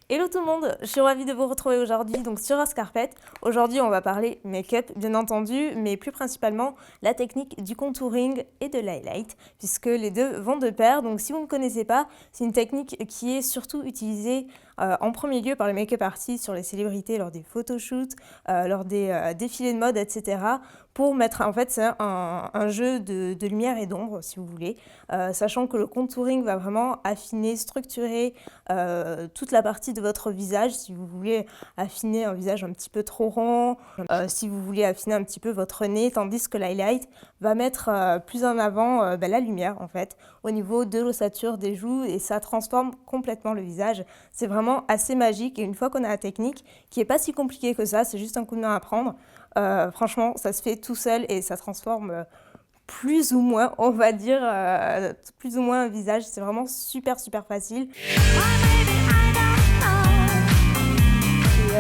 Hello tout le monde, je suis ravie de vous retrouver aujourd'hui donc sur Oscarpet. Aujourd'hui on va parler make-up bien entendu, mais plus principalement la technique du contouring et de l'highlight, puisque les deux vont de pair. Donc si vous ne connaissez pas, c'est une technique qui est surtout utilisée en premier lieu par les make-up artistes sur les célébrités lors des photoshoots, lors des défilés de mode, etc. Pour mettre, en fait, c'est un jeu de lumière et d'ombre, si vous voulez, sachant que le contouring va vraiment affiner, structurer toute la partie de votre visage, si vous voulez affiner un visage un petit peu trop rond, si vous voulez affiner un petit peu votre nez, tandis que l'highlight va mettre plus en avant la lumière, en fait, au niveau de l'ossature des joues, et ça transforme complètement le visage. C'est vraiment assez magique, et une fois qu'on a la technique, qui n'est pas si compliquée que ça, c'est juste un coup de main à prendre, franchement, ça se fait tout seul et ça transforme plus ou moins, on va dire, plus ou moins un visage. C'est vraiment super facile.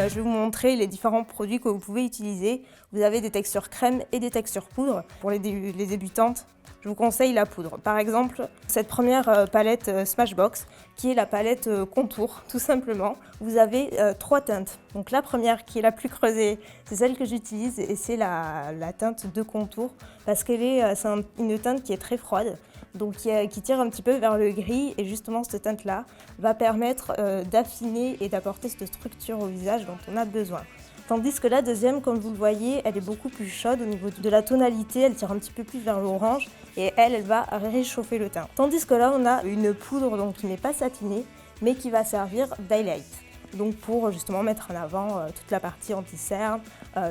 Et je vais vous montrer les différents produits que vous pouvez utiliser. Vous avez des textures crème et des textures poudre. Pour les débutantes, je vous conseille la poudre. Par exemple, cette première palette Smashbox, qui est la palette contour, tout simplement. Vous avez 3 teintes. Donc la première, qui est la plus creusée, c'est celle que j'utilise et c'est la teinte de contour, parce qu'elle est une teinte qui est très froide, donc qui tire un petit peu vers le gris, et justement cette teinte-là va permettre d'affiner et d'apporter cette structure au visage dont on a besoin. Tandis que la deuxième, comme vous le voyez, elle est beaucoup plus chaude au niveau de la tonalité, elle tire un petit peu plus vers l'orange et elle va réchauffer le teint. Tandis que là, on a une poudre donc, qui n'est pas satinée, mais qui va servir d'highlight. Donc pour justement mettre en avant toute la partie anti-cerne,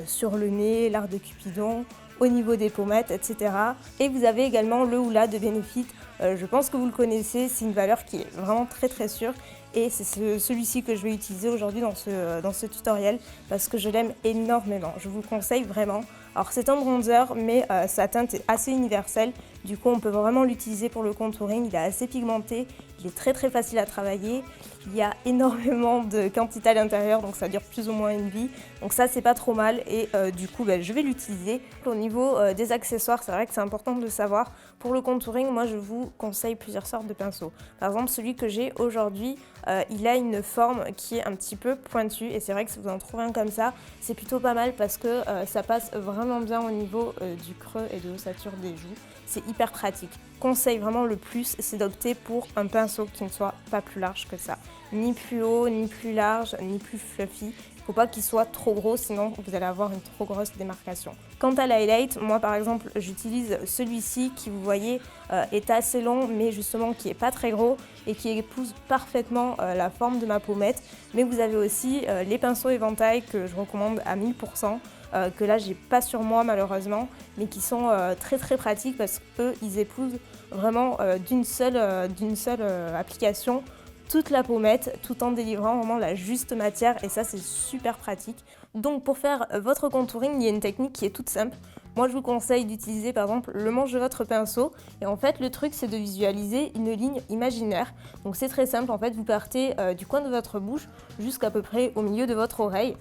sur le nez, l'arc de Cupidon, au niveau des pommettes, etc. Et vous avez également le Hoola de Benefit. Je pense que vous le connaissez, c'est une valeur qui est vraiment très sûre. Et c'est celui-ci que je vais utiliser aujourd'hui dans ce tutoriel parce que je l'aime énormément. Je vous le conseille vraiment. Alors c'est un bronzer, mais sa teinte est assez universelle. Du coup, on peut vraiment l'utiliser pour le contouring. Il est assez pigmenté, il est très facile à travailler. Il y a énormément de quantité à l'intérieur, donc ça dure plus ou moins une vie. Donc ça, c'est pas trop mal et du coup, je vais l'utiliser. Au niveau des accessoires, c'est vrai que c'est important de le savoir. Pour le contouring, moi, je vous conseille plusieurs sortes de pinceaux. Par exemple, celui que j'ai aujourd'hui, il a une forme qui est un petit peu pointue et c'est vrai que si vous en trouvez un comme ça, c'est plutôt pas mal parce que ça passe vraiment bien au niveau du creux et de l'ossature des joues. C'est hyper pratique. Conseil vraiment le plus, c'est d'opter pour un pinceau qui ne soit pas plus large que ça. Ni plus haut, ni plus large, ni plus fluffy. Il ne faut pas qu'il soit trop gros, sinon vous allez avoir une trop grosse démarcation. Quant à l'highlight, moi par exemple, j'utilise celui-ci qui, vous voyez, est assez long, mais justement qui n'est pas très gros et qui épouse parfaitement la forme de ma pommette. Mais vous avez aussi les pinceaux éventail que je recommande à 1000%. Que là j'ai pas sur moi malheureusement, mais qui sont très pratiques parce qu'eux ils épousent vraiment d'une seule application toute la pommette tout en délivrant vraiment la juste matière et ça c'est super pratique. Donc pour faire votre contouring, il y a une technique qui est toute simple. Moi je vous conseille d'utiliser par exemple le manche de votre pinceau et en fait le truc c'est de visualiser une ligne imaginaire. Donc c'est très simple, en fait vous partez du coin de votre bouche jusqu'à peu près au milieu de votre oreille,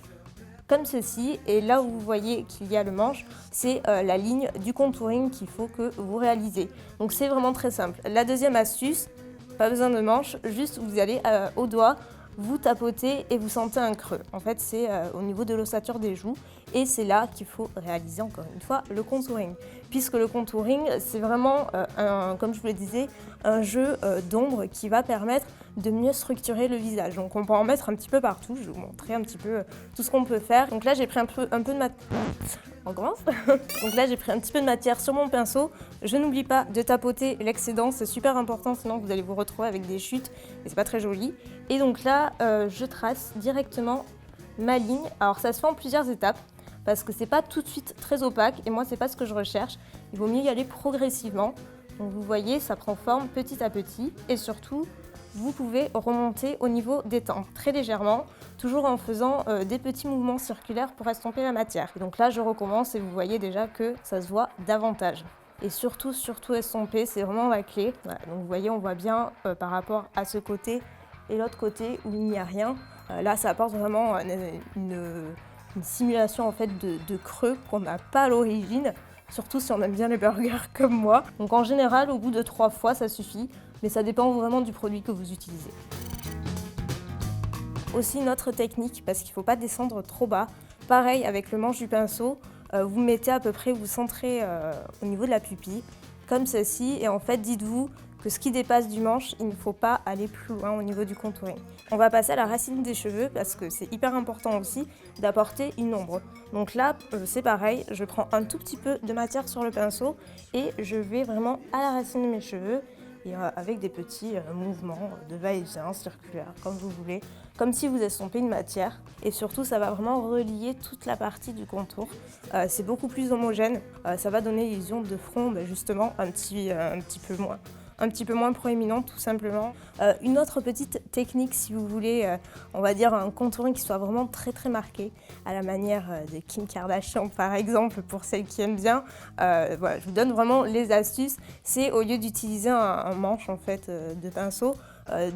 comme ceci, et là où vous voyez qu'il y a le manche, c'est la ligne du contouring qu'il faut que vous réalisez. Donc c'est vraiment très simple. La deuxième astuce, pas besoin de manche, juste vous allez au doigt, vous tapotez et vous sentez un creux. En fait c'est au niveau de l'ossature des joues et c'est là qu'il faut réaliser encore une fois le contouring. Puisque le contouring c'est vraiment, comme je vous le disais, un jeu d'ombre qui va permettre de mieux structurer le visage. Donc on peut en mettre un petit peu partout, je vais vous montrer un petit peu tout ce qu'on peut faire. Donc là j'ai pris un peu de matière. On commence. Donc là j'ai pris un petit peu de matière sur mon pinceau. Je n'oublie pas de tapoter l'excédent, c'est super important sinon vous allez vous retrouver avec des chutes et c'est pas très joli. Et donc là je trace directement ma ligne. Alors ça se fait en plusieurs étapes parce que c'est pas tout de suite très opaque et moi c'est pas ce que je recherche. Il vaut mieux y aller progressivement. Donc vous voyez, ça prend forme petit à petit et surtout vous pouvez remonter au niveau des tempes très légèrement, toujours en faisant des petits mouvements circulaires pour estomper la matière. Et donc là je recommence et vous voyez déjà que ça se voit davantage. Et surtout estomper, c'est vraiment la clé. Voilà, donc vous voyez, on voit bien par rapport à ce côté et l'autre côté où il n'y a rien. Là ça apporte vraiment une simulation en fait de creux qu'on n'a pas à l'origine. Surtout si on aime bien les burgers comme moi. Donc en général, au bout de 3 fois, ça suffit, mais ça dépend vraiment du produit que vous utilisez. Aussi une autre technique, parce qu'il ne faut pas descendre trop bas. Pareil avec le manche du pinceau, vous mettez à peu près, vous centrez au niveau de la pupille, comme ceci, et en fait dites-vous que ce qui dépasse du manche, il ne faut pas aller plus loin au niveau du contouring. On va passer à la racine des cheveux parce que c'est hyper important aussi d'apporter une ombre. Donc là, c'est pareil, je prends un tout petit peu de matière sur le pinceau et je vais vraiment à la racine de mes cheveux et avec des petits mouvements de va-et-vient circulaires, comme vous voulez, comme si vous estompez une matière. Et surtout, ça va vraiment relier toute la partie du contour. C'est beaucoup plus homogène, ça va donner l'illusion de front, justement, un petit peu moins proéminent tout simplement. Une autre petite technique si vous voulez, on va dire un contouring qui soit vraiment très très marqué, à la manière de Kim Kardashian par exemple, pour celles qui aiment bien. Voilà, je vous donne vraiment les astuces, c'est au lieu d'utiliser un manche en fait de pinceau,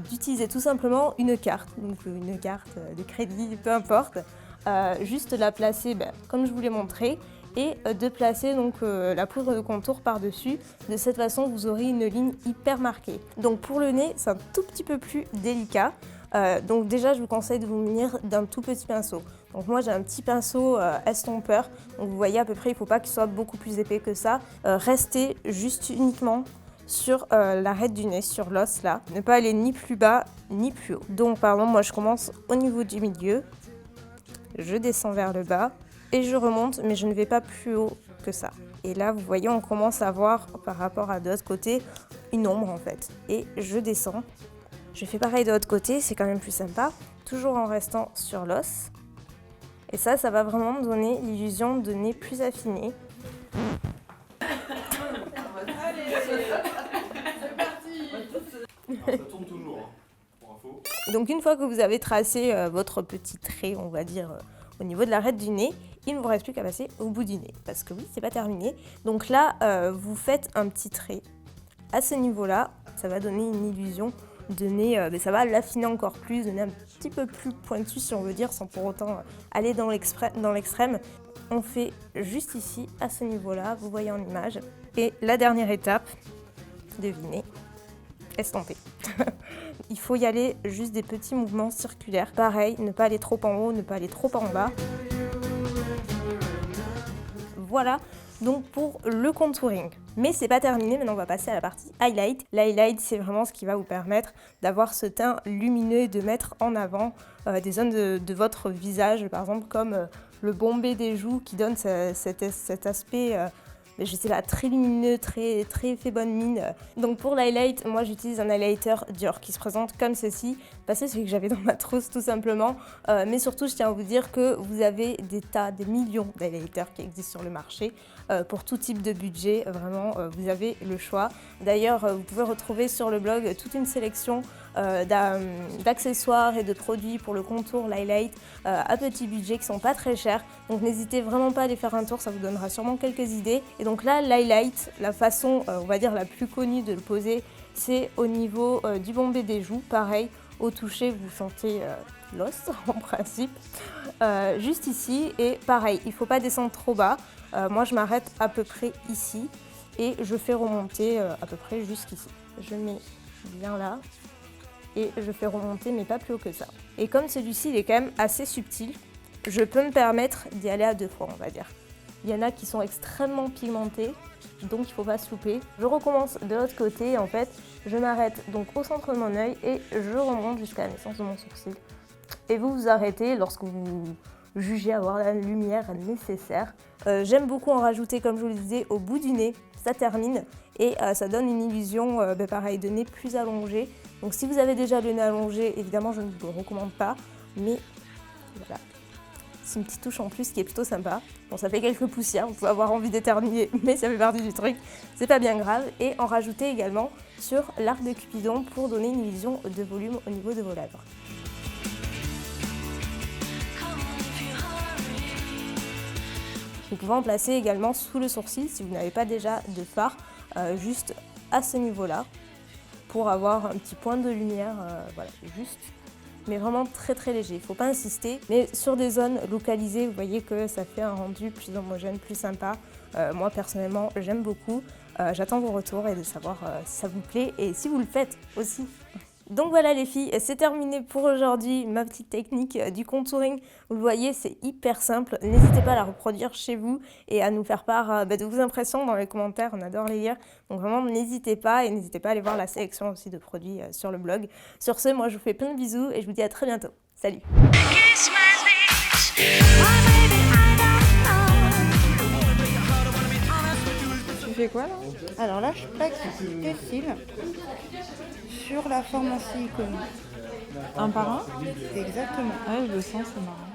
d'utiliser tout simplement une carte, donc une carte de crédit, peu importe, juste la placer comme je vous l'ai montré, et de placer donc la poudre de contour par-dessus. De cette façon, vous aurez une ligne hyper marquée. Donc pour le nez, c'est un tout petit peu plus délicat. Donc déjà, je vous conseille de vous munir d'un tout petit pinceau. Donc moi, j'ai un petit pinceau estompeur. Donc vous voyez à peu près, il ne faut pas qu'il soit beaucoup plus épais que ça. Restez juste uniquement sur l'arête du nez, sur l'os là. Ne pas aller ni plus bas, ni plus haut. Donc pardon, moi je commence au niveau du milieu. Je descends vers le bas. Et je remonte, mais je ne vais pas plus haut que ça. Et là, vous voyez, on commence à voir, par rapport à de l'autre côté, une ombre en fait. Et je descends. Je fais pareil de l'autre côté, c'est quand même plus sympa. Toujours en restant sur l'os. Et ça va vraiment me donner l'illusion de nez plus affiné. Allez, c'est parti. Ça tourne toujours, pour info. Donc une fois que vous avez tracé votre petit trait, on va dire, au niveau de l'arête du nez, il ne vous reste plus qu'à passer au bout du nez, parce que oui, c'est pas terminé. Donc là, vous faites un petit trait. À ce niveau-là, ça va donner une illusion de nez, mais ça va l'affiner encore plus, donner un petit peu plus pointu, si on veut dire, sans pour autant aller dans l'extrême. On fait juste ici, à ce niveau-là, vous voyez en image. Et la dernière étape, devinez, estomper. Il faut y aller juste des petits mouvements circulaires. Pareil, ne pas aller trop en haut, ne pas aller trop en bas. Voilà donc pour le contouring. Mais c'est pas terminé, maintenant on va passer à la partie highlight. L'highlight, c'est vraiment ce qui va vous permettre d'avoir ce teint lumineux et de mettre en avant des zones de votre visage, par exemple comme le bombé des joues qui donne cet aspect je sais pas, très lumineux, très fait bonne mine. Donc pour l'highlight, moi j'utilise un highlighter Dior qui se présente comme ceci. C'est celui que j'avais dans ma trousse tout simplement. Mais surtout, je tiens à vous dire que vous avez des millions d'highlighters qui existent sur le marché. Pour tout type de budget, vraiment, vous avez le choix. D'ailleurs, vous pouvez retrouver sur le blog toute une sélection d'accessoires et de produits pour le contour, l'highlight à petit budget qui sont pas très chers. Donc n'hésitez vraiment pas à aller faire un tour, ça vous donnera sûrement quelques idées. Et donc là, l'highlight, la façon, on va dire la plus connue de le poser, c'est au niveau du bombé des joues. Pareil, au toucher, vous sentez l'os en principe, juste ici. Et pareil, il ne faut pas descendre trop bas. Moi, je m'arrête à peu près ici et je fais remonter à peu près jusqu'ici. Je mets bien là. Et je fais remonter, mais pas plus haut que ça. Et comme celui-ci, il est quand même assez subtil, je peux me permettre d'y aller à 2 fois, on va dire. Il y en a qui sont extrêmement pigmentés, donc il ne faut pas se louper. Je recommence de l'autre côté, en fait, je m'arrête donc au centre de mon œil et je remonte jusqu'à la naissance de mon sourcil. Et vous vous arrêtez lorsque vous jugez avoir la lumière nécessaire. J'aime beaucoup en rajouter, comme je vous le disais, au bout du nez. Ça termine et ça donne une illusion, pareil, de nez plus allongé. Donc si vous avez déjà le nez allongé, évidemment je ne vous le recommande pas, mais voilà, c'est une petite touche en plus qui est plutôt sympa. Bon, ça fait quelques poussières, vous pouvez avoir envie d'éternuer, mais ça fait partie du truc, c'est pas bien grave. Et en rajouter également sur l'arc de Cupidon pour donner une illusion de volume au niveau de vos lèvres. Vous pouvez en placer également sous le sourcil si vous n'avez pas déjà de fard, juste à ce niveau-là, pour avoir un petit point de lumière, voilà, juste, mais vraiment très très léger. Il ne faut pas insister, mais sur des zones localisées, vous voyez que ça fait un rendu plus homogène, plus sympa. Moi personnellement, j'aime beaucoup. J'attends vos retours et de savoir si ça vous plaît et si vous le faites aussi. Donc voilà les filles, c'est terminé pour aujourd'hui, ma petite technique du contouring. Vous le voyez, c'est hyper simple. N'hésitez pas à la reproduire chez vous et à nous faire part de vos impressions dans les commentaires, on adore les lire. Donc vraiment, n'hésitez pas et n'hésitez pas à aller voir la sélection aussi de produits sur le blog. Sur ce, moi je vous fais plein de bisous et je vous dis à très bientôt. Salut! Tu fais quoi là? Alors là, je plaque des fils sur la forme en silicone. Un par un? Exactement. Ouais, je le sens, c'est marrant.